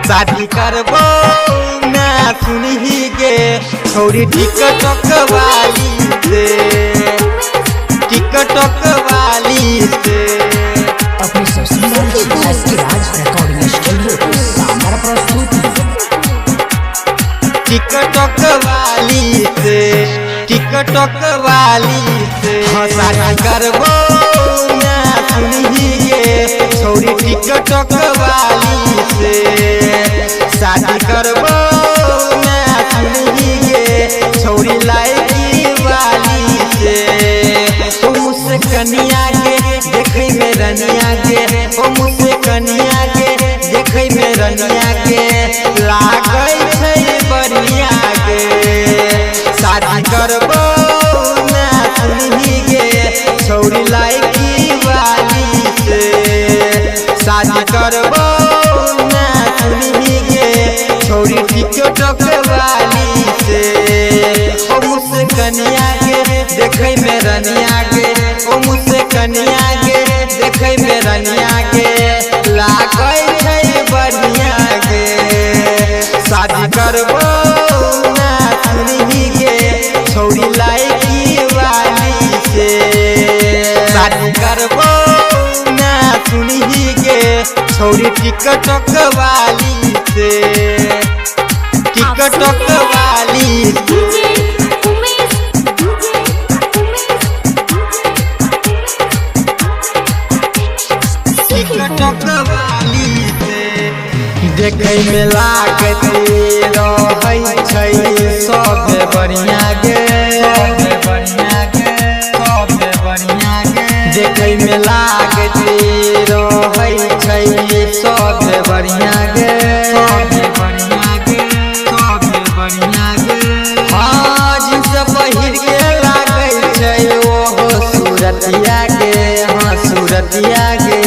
शादी करबो ना सुनही गे छोरी टिकटॉक वाली से, टिकटॉक वाली से। अपनी सबसे राज रिकॉर्डिंग स्टूडियो शानदार प्रस्तुति। टिकटॉक वाली से, टिकटॉक वाली से। शादी करबो ना सुनही गे छोरी टिकटॉक वाली से, शादी करबो ना सुनही गे छोरी लाइकी वाली से। ओ मुझसे कनिया गे देखे में रनिया गे, ओ मुझसे कनिया गे देखे में रनिया गे लागै छै बढ़िया गे। शादी करबो ना सुनही गे छोरी लाइकी वाली से, शादी करबो ना सुनही गे छोरी टिकटॉक वाली से। ओ मुझसे कनिया गे देखे में रनिया गे, ओ मुझसे कनिया गे देखे में रनिया गे लागै छै बढ़िया गे। शादी करबो ना सुनही गे छोरी लाइकी वाली से, शादी करबो ना सुनही गे छोरी टिकटॉक वाली से, टिकटॉक वाली से। टिकटॉक वाली से देखे में लागत रहै छै सब बढ़िया गे, सब बढ़िया गे, सब बढ़िया गे। देखे में लागत रहै छै सब बढ़िया गे, सब बढ़िया गे, सब बढ़िया गे। हाँ जिनसे पहिर के लागै छै ओहो सूरतिया गे, हाँ सूरतिया गे।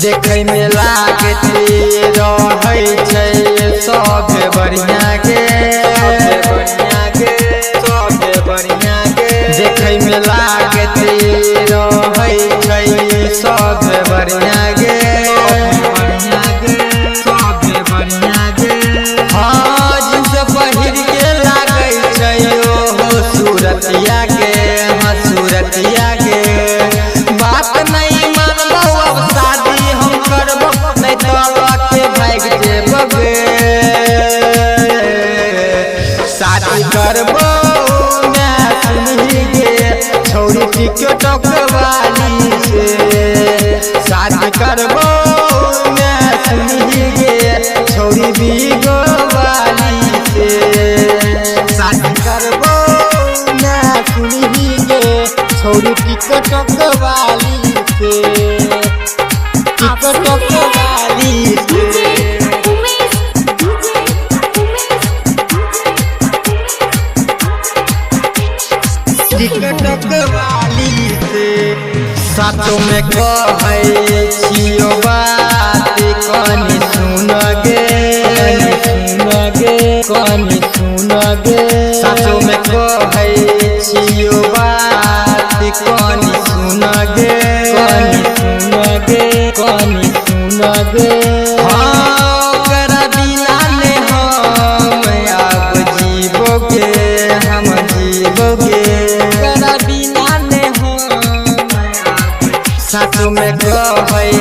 देखे में लागत रहै छै सब बढ़िया गे, बढ़िया गे, सब बढ़िया गे। देखे में लागत रहै छै सब बढ़िया गे, बढ़िया गे, सब बढ़िया गे। हाँ जिनसे पहिर के लागै छै ओहो सूरतिया गे, हाँ सूरतिया गे। बात नहीं मानबो अब शादी हम करबो नहीं तो के भाग जेबो गे। शादी करबो ना सुनही गे छोरी टिकटॉक वाली से, शादी करबो ना सुनही गे छोरी बीगो वाली से। शादी करबो ना सुनही गे छोरी टिकटॉक वाली से, टिकटॉक वाली से। टिकटॉक वाली से साथों में कहै छियो बात कनी सुन गे, सुन गे, कनी सुन गे। साथों में कहै छियो बात कनी सुन गे, कनी सुन गे, कनी सुन गे। हाँ ओकरा बिना ने हम अब जीबोगे, हम जीबोगे। ओकरा बिना ने हम साथ में कहै